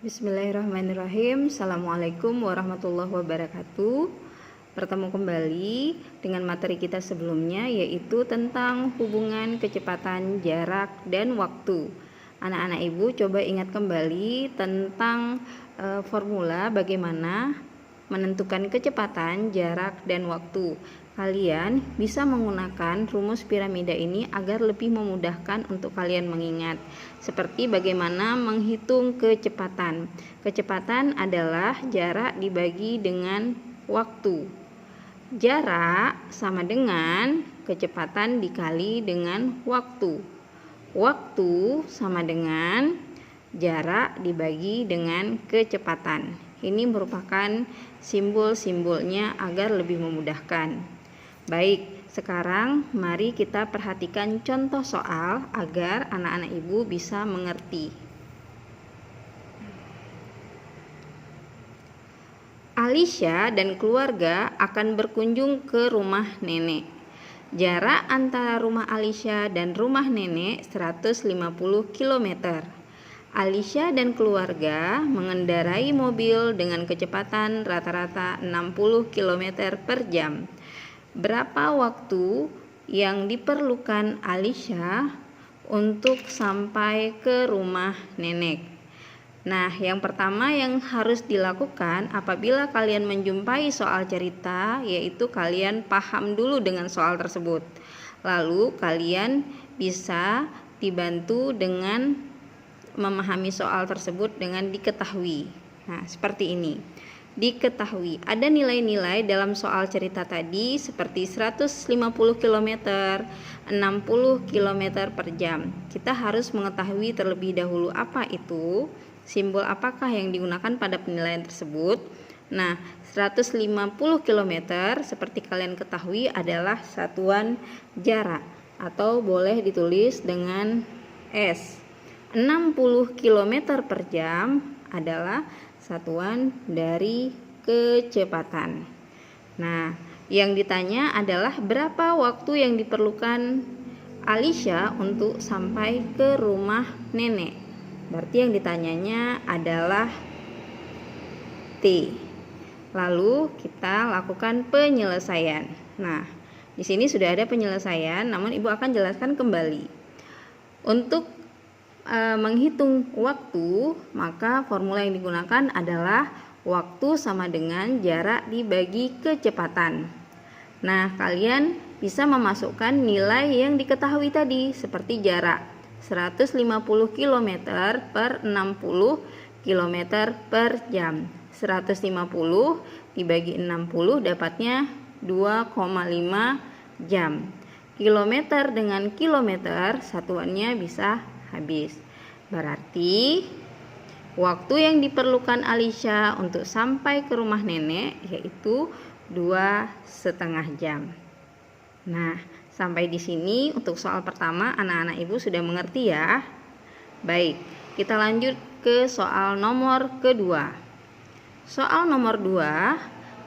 Bismillahirrahmanirrahim. Assalamualaikum warahmatullahi wabarakatuh. Bertemu kembali dengan materi kita sebelumnya, yaitu tentang hubungan kecepatan, jarak, dan waktu. Anak-anak ibu coba ingat kembali tentang formula bagaimana menentukan kecepatan, jarak, dan waktu. Kalian bisa menggunakan rumus piramida ini agar lebih memudahkan untuk kalian mengingat. Seperti bagaimana menghitung kecepatan. Kecepatan adalah jarak dibagi dengan waktu. Jarak sama dengan kecepatan dikali dengan waktu. Waktu sama dengan jarak dibagi dengan kecepatan. Ini merupakan simbol-simbolnya agar lebih memudahkan. Baik, sekarang mari kita perhatikan contoh soal agar anak-anak ibu bisa mengerti. Alicia dan keluarga akan berkunjung ke rumah nenek. Jarak antara rumah Alicia dan rumah nenek 150 km. Alicia dan keluarga mengendarai mobil dengan kecepatan rata-rata 60 km per jam. Berapa waktu yang diperlukan Alicia untuk sampai ke rumah nenek? Nah, yang pertama yang harus dilakukan apabila kalian menjumpai soal cerita, yaitu kalian paham dulu dengan soal tersebut. Lalu kalian bisa dibantu dengan memahami soal tersebut dengan diketahui. Nah, seperti ini. Diketahui ada nilai-nilai dalam soal cerita tadi seperti 150 km, 60 km per jam. Kita harus mengetahui terlebih dahulu apa itu, simbol apakah yang digunakan pada penilaian tersebut. Nah, 150 km seperti kalian ketahui adalah satuan jarak atau boleh ditulis dengan S. 60 km per jam adalah satuan dari kecepatan. Nah, yang ditanya adalah berapa waktu yang diperlukan Alicia untuk sampai ke rumah nenek. Berarti yang ditanyanya adalah T. Lalu kita lakukan penyelesaian. Nah, di sini sudah ada penyelesaian, namun Ibu akan jelaskan kembali. Untuk menghitung waktu, maka formula yang digunakan adalah waktu sama dengan jarak dibagi kecepatan. Nah, kalian bisa memasukkan nilai yang diketahui tadi seperti jarak 150 km per 60 km per jam. 150 dibagi 60 dapatnya 2,5 jam. Kilometer dengan kilometer satuannya bisa habis. Berarti waktu yang diperlukan Alicia untuk sampai ke rumah nenek yaitu 2,5 jam. Nah, sampai di sini untuk soal pertama anak-anak ibu sudah mengerti ya. Baik, kita lanjut ke soal nomor kedua. Soal nomor 2,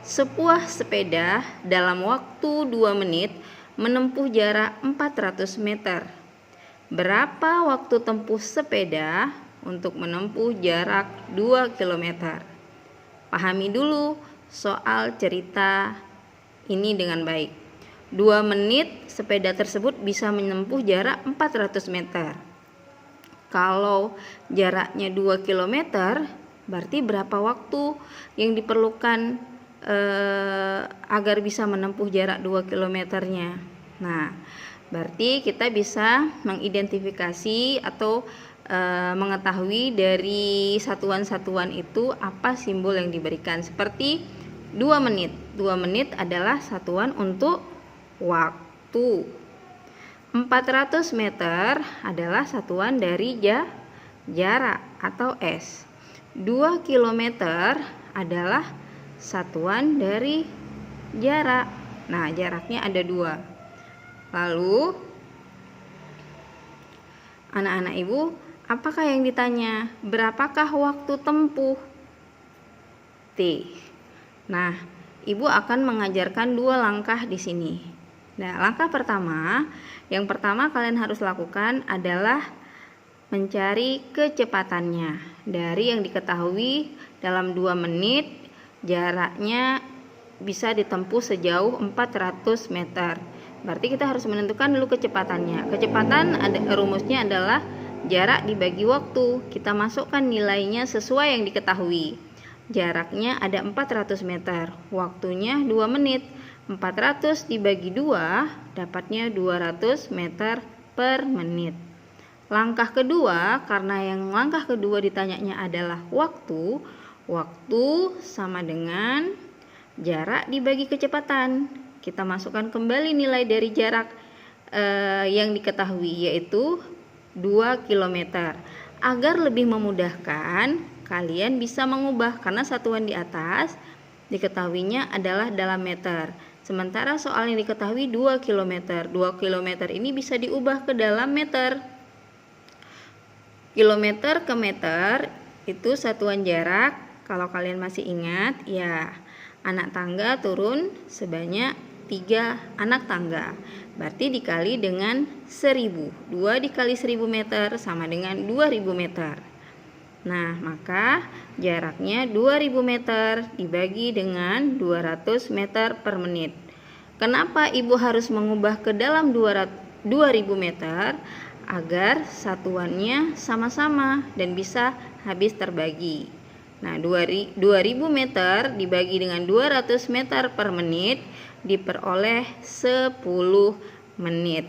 sebuah sepeda dalam waktu 2 menit menempuh jarak 400 meter. Berapa waktu tempuh sepeda untuk menempuh jarak 2 km? Pahami dulu soal cerita ini dengan baik. 2 menit sepeda tersebut bisa menempuh jarak 400 meter. Kalau jaraknya 2 km, berarti berapa waktu yang diperlukan agar bisa menempuh jarak 2 kilometernya? Nah, berarti kita bisa mengidentifikasi atau mengetahui dari satuan-satuan itu apa simbol yang diberikan. Seperti 2 menit. 2 menit adalah satuan untuk waktu. 400 meter adalah satuan dari jarak atau S. 2 kilometer adalah satuan dari jarak. Nah, jaraknya ada 2. Lalu anak-anak ibu, apakah yang ditanya? Berapakah waktu tempuh? T. Nah, ibu akan mengajarkan 2 langkah di sini. Nah, langkah pertama, yang pertama kalian harus lakukan adalah mencari kecepatannya. dari yang diketahui dalam 2 menit jaraknya bisa ditempuh sejauh 400 meter. Berarti kita harus menentukan dulu kecepatannya. Kecepatan rumusnya adalah jarak dibagi waktu. Kita masukkan nilainya sesuai yang diketahui. Jaraknya ada 400 meter, waktunya 2 menit. 400 dibagi 2 dapatnya 200 meter per menit. Langkah kedua, karena yang langkah kedua ditanyanya adalah waktu. Waktu sama dengan jarak dibagi kecepatan. Kita masukkan kembali nilai dari jarak yang diketahui, yaitu 2 km. Agar lebih memudahkan, kalian bisa mengubah karena satuan di atas diketahuinya adalah dalam meter. Sementara soal yang diketahui 2 km. 2 km ini bisa diubah ke dalam meter. Kilometer ke meter itu satuan jarak. Kalau kalian masih ingat, ya anak tangga turun sebanyak 3 anak tangga. Berarti dikali dengan 1000. 2 dikali 1000 meter sama dengan 2000 meter. Nah, maka jaraknya 2000 meter dibagi dengan 200 meter per menit. Kenapa Ibu harus mengubah ke dalam 2000 meter? Agar satuannya sama-sama dan bisa habis terbagi. Nah, 2000 meter dibagi dengan 200 meter per menit diperoleh 10 menit.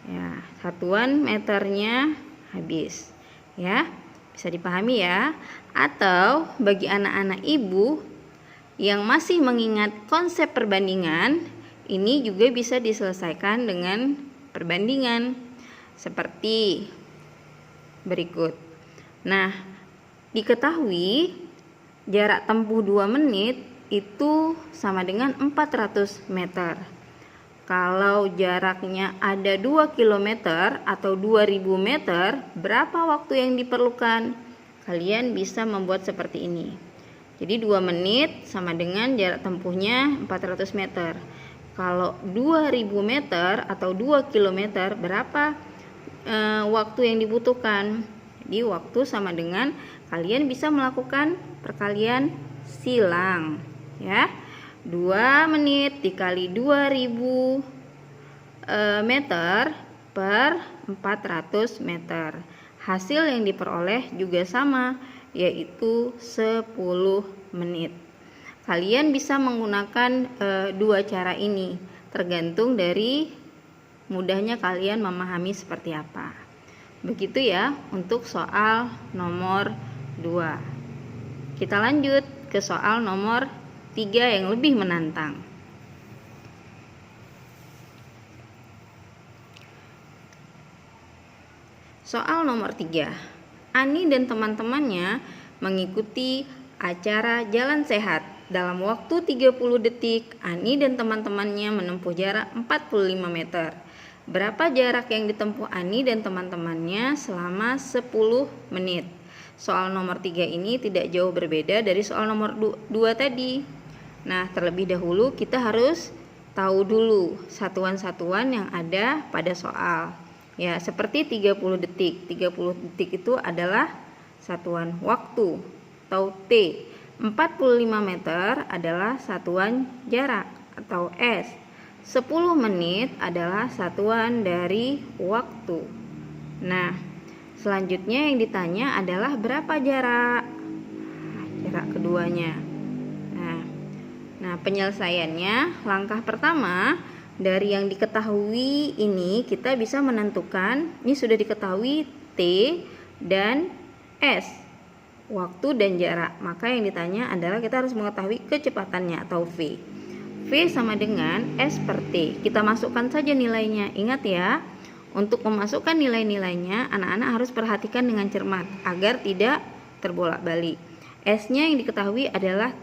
Ya, satuan meternya habis. Ya, bisa dipahami ya. Atau bagi anak-anak Ibu yang masih mengingat konsep perbandingan, ini juga bisa diselesaikan dengan perbandingan seperti berikut. Nah, diketahui jarak tempuh 2 menit itu sama dengan 400 meter. Kalau jaraknya ada 2 km atau 2000 meter, berapa waktu yang diperlukan? Kalian bisa membuat seperti ini. Jadi 2 menit sama dengan jarak tempuhnya 400 meter. Kalau 2000 meter atau 2 km, berapa waktu yang dibutuhkan? Jadi waktu sama dengan kalian bisa melakukan perkalian silang, ya. 2 menit dikali 2000 meter per 400 meter. Hasil yang diperoleh juga sama, yaitu 10 menit. Kalian bisa menggunakan 2 cara ini, tergantung dari mudahnya kalian memahami seperti apa. Begitu ya untuk soal nomor 2. Kita lanjut ke soal nomor 3 yang lebih menantang. Soal nomor 3. Ani dan teman-temannya mengikuti acara jalan sehat. Dalam waktu 30 detik, Ani dan teman-temannya menempuh jarak 45 meter. Berapa jarak yang ditempuh Ani dan teman-temannya selama 10 menit? Soal nomor 3 ini tidak jauh berbeda dari soal nomor 2 tadi. Nah, terlebih dahulu kita harus tahu dulu satuan-satuan yang ada pada soal. Ya, seperti 30 detik. 30 detik itu adalah satuan waktu atau T. 45 meter adalah satuan jarak atau S. 10 menit adalah satuan dari waktu. Nah, selanjutnya yang ditanya adalah berapa jarak keduanya. Nah, penyelesaiannya, langkah pertama dari yang diketahui ini kita bisa menentukan, ini sudah diketahui T dan S, waktu dan jarak. Maka yang ditanya adalah kita harus mengetahui kecepatannya atau V. V sama dengan S per T. Kita masukkan saja nilainya. Ingat ya, untuk memasukkan nilai-nilainya anak-anak harus perhatikan dengan cermat agar tidak terbolak-balik. S-nya yang diketahui adalah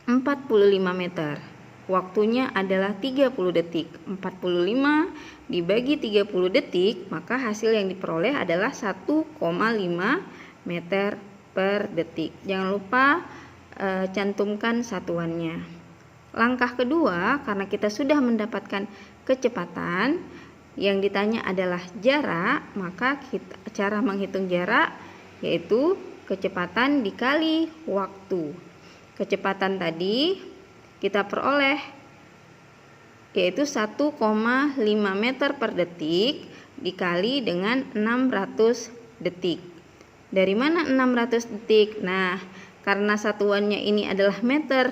45 meter. Waktunya adalah 30 detik. 45 dibagi 30 detik, maka hasil yang diperoleh adalah 1,5 meter per detik. Jangan lupa cantumkan satuannya. Langkah kedua, karena kita sudah mendapatkan kecepatan, yang ditanya adalah jarak, maka cara menghitung jarak yaitu kecepatan dikali waktu. Kecepatan tadi kita peroleh yaitu 1,5 meter per detik dikali dengan 600 detik. Dari mana 600 detik? Nah, karena satuannya ini adalah meter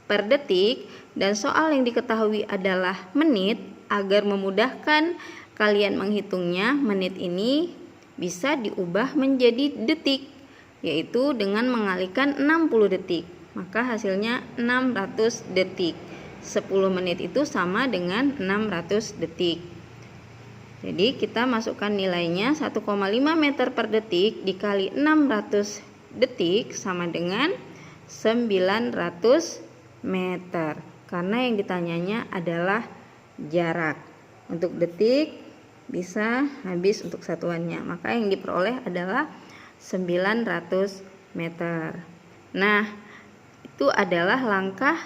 per detik dan soal yang diketahui adalah menit, agar memudahkan kalian menghitungnya, menit ini bisa diubah menjadi detik, yaitu dengan mengalihkan 60 detik. Maka hasilnya 600 detik. 10 menit itu sama dengan 600 detik. Jadi kita masukkan nilainya 1,5 meter per detik dikali 600 detik sama dengan 900 meter. Karena yang ditanyanya adalah jarak. Untuk detik bisa habis untuk satuannya. Maka yang diperoleh adalah 900 meter. Nah, itu adalah langkah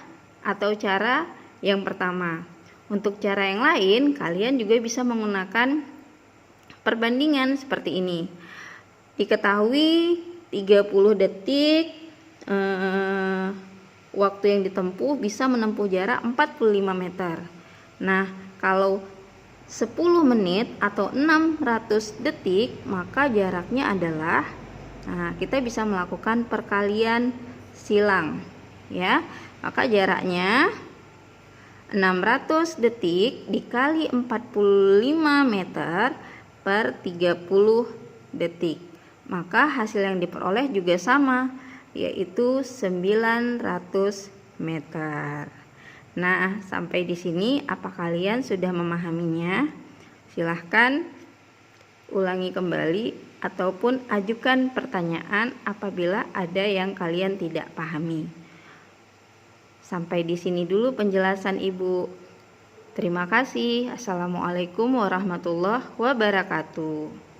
atau cara yang pertama. Untuk cara yang lain, kalian juga bisa menggunakan perbandingan seperti ini. Diketahui 30 detik waktu yang ditempuh bisa menempuh jarak 45 meter. Nah, kalau 10 menit atau 600 detik, maka jaraknya adalah, kita bisa melakukan perkalian silang, ya. Maka jaraknya 600 detik dikali 45 meter per 30 detik. Maka hasil yang diperoleh juga sama, yaitu 900 meter. Nah, sampai di sini apa kalian sudah memahaminya? Silahkan ulangi kembali ataupun ajukan pertanyaan apabila ada yang kalian tidak pahami. Sampai di sini dulu penjelasan Ibu. Terima kasih. Assalamualaikum warahmatullahi wabarakatuh.